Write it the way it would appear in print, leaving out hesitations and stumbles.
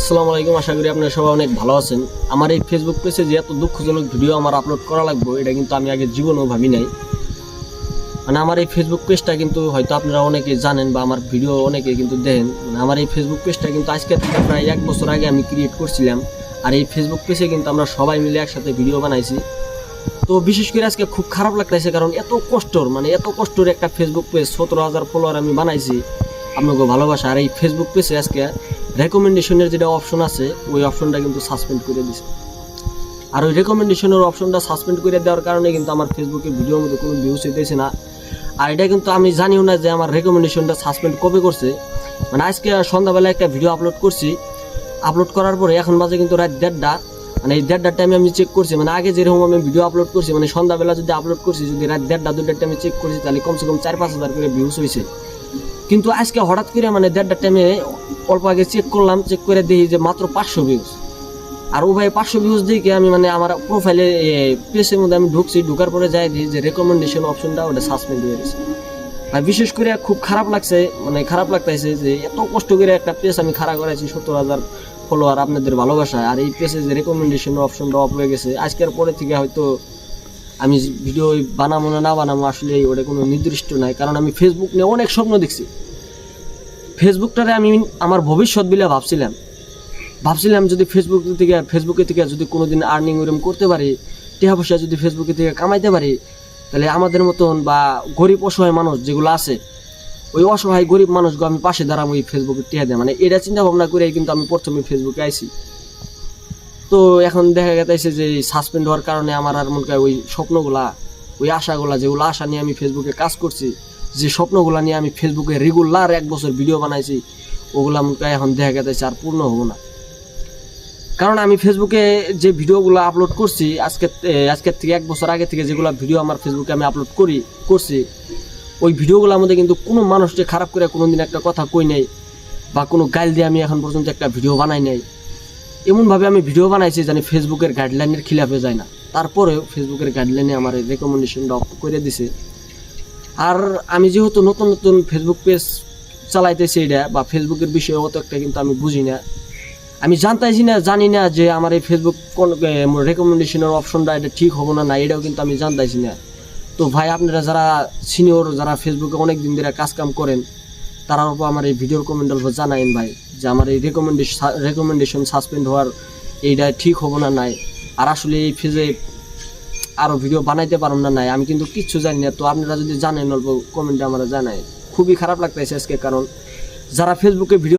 আসসালামু আলাইকুম। আশা করি আপনারা সবাই অনেক ভালো আছেন। আমার এই ফেসবুক পেজে যে এত দুঃখজনক ভিডিও আমার আপলোড করা লাগবে এটা কিন্তু আমি আগে জীবনেও ভাবি নাই। মানে আমার এই ফেসবুক পেজটা কিন্তু হয়তো আপনারা অনেকে জানেন বা আমার ভিডিও অনেকে কিন্তু দেখেন। মানে আমার এই ফেসবুক পেজটা কিন্তু আজকে থেকে প্রায় 1 বছর আগে আমি ক্রিয়েট করছিলাম। আর এই ফেসবুক পেজে কিন্তু আমরা সবাই মিলে একসাথে ভিডিও বানাইছি। তো বিশেষ করে আজকে খুব খারাপ লাগতেছে, কারণ এত কষ্টর একটা ফেসবুক পেজ 17,000 ফলোয়ার আমি বানাইছি আপনাকে ভালোবাসা। আর এই ফেসবুক পেজে আজকে রেকমেন্ডেশনের যেটা অপশন আছে ওই অপশনটা কিন্তু সাসপেন্ড করে দিছে। আর ওই রেকমেন্ডেশনের অপশনটা সাসপেন্ড করে দেওয়ার কারণে কিন্তু আমার ফেসবুকে ভিডিওর মধ্যে কোনো ভিউজ হইতেছে না। আর এটা কিন্তু আমি জানিও না যে আমার রেকমেন্ডেশনটা সাসপেন্ড কবে করছে। মানে আজকে সন্ধ্যাবেলা একটা ভিডিও আপলোড করছি, আপলোড করার পরে এখন বাজে কিন্তু রাত 1:30। মানে এই 1:30 টাইমে আমি চেক করছি, মানে আগে যেরকম আমি ভিডিও আপলোড করছি, মানে সন্ধ্যাবেলা যদি আপলোড করছি, যদি রাত 1:30-2টার টাইমে চেক করছি, তাহলে কমসে কম 4-5 হাজার করে ভিউজ হয়েছে। কিন্তু আজকে হঠাৎ করে মানে 1:30 টাইমে অল্প আগে চেক করলাম, চেক করে দেখি যে মাত্র 500 ভিউজ। আর ও ভাই 500 ভিউজ দেখে আমি মানে আমার প্রোফাইলে পেজের মধ্যে আমি ঢুকছি, ঢুকার পরে যাই দিই যে রেকমেন্ডেশন অপশনটা ওটা সাসপেন্ড হয়ে গেছে। আর বিশেষ করে খুব খারাপ লাগছে, মানে খারাপ লাগতেছে যে এত কষ্ট করে একটা পেজ আমি খাড়া করাইছি 17,000 ফলোয়ার আপনাদের ভালোবাসায়, আর এই পেজে যে রেকমেন্ডেশন অপশনটা অফ হয়ে গেছে। আজকের পরে থেকে হয়তো আমি ভিডিও বানাবো না বানাবো আসলে ওটা কোনো নির্দিষ্ট নাই, কারণ আমি ফেসবুক নিয়ে অনেক স্বপ্ন দেখছি। ফেসবুকটারে আমি আমার ভবিষ্যৎ বলে ভাবছিলাম যদি ফেসবুকে থেকে যদি কোনোদিন আর্নিং ওরকম করতে পারি, টাকা পয়সা যদি ফেসবুকে থেকে কামাইতে পারি, তাহলে আমাদের মতন বা গরিব অসহায় মানুষ যেগুলো আছে, ওই অসহায় গরিব মানুষগুলো আমি পাশে দাঁড়াবো এই ফেসবুকে টিয়া দেয়। মানে এটা চিন্তা ভাবনা করে কিন্তু আমি প্রথমে ফেসবুকে আইছি। তো এখন দেখা গেছে যে সাসপেন্ড হওয়ার কারণে আমার আর মনে হয় ওই স্বপ্নগুলা, ওই আশাগুলা, যেগুলো আশা নিয়ে আমি ফেসবুকে কাজ করছি, যে স্বপ্নগুলা নিয়ে আমি ফেসবুকে রেগুলার 1 বছর ভিডিও বানাইছি, ওগুলা মনে হয় এখন দেখা গেছে আর পূর্ণ হবো না। কারণ আমি ফেসবুকে যে ভিডিওগুলো আপলোড করছি আজকের থেকে 1 বছর আগে থেকে যেগুলো ভিডিও আমার ফেসবুকে আমি আপলোড করছি, ওই ভিডিওগুলোর মধ্যে কিন্তু কোনো মানুষকে খারাপ করে কোনোদিন একটা কথা কই নাই, বা কোনো গাইল দিয়ে আমি এখন পর্যন্ত একটা ভিডিও বানাই নাই। এমনভাবে আমি ভিডিও বানাইছি জানি ফেসবুকের গাইডলাইনের খিলাফে যায় না, তারপরেও ফেসবুকের গাইডলাইনে আমার রেকমেন্ডেশনটা অফ করে দিছে। আর আমি যেহেতু নতুন ফেসবুক পেজ চালাইতেছি এটা, বা ফেসবুকের বিষয়ে অত একটা কিন্তু আমি বুঝি না, আমি জানি না যে আমার এই ফেসবুক কোন রেকমেন্ডেশনের অপশনটা এটা ঠিক হবো না, এটাও কিন্তু আমি জানতাইছি না। তো ভাই আপনারা যারা সিনিয়র, যারা ফেসবুকে অনেক দিন ধরে কাজ কাম করেন, তারার উপর আমার এই ভিডিওর কমেন্ট অল্প জানাইন ভাই, যে আমার এই রেকমেন্ডেশন সাসপেন্ড হওয়ার এইটা ঠিক হবো না নাই, আর আসলে এই ফেজে আরও ভিডিও বানাইতে পারব না নাই, আমি কিন্তু কিচ্ছু জানি না। তো আপনারা যদি জানেন অল্প কমেন্টে আমরা জানাই। খুবই খারাপ লাগতেছে আজকে, কারণ যারা ফেসবুকে ভিডিও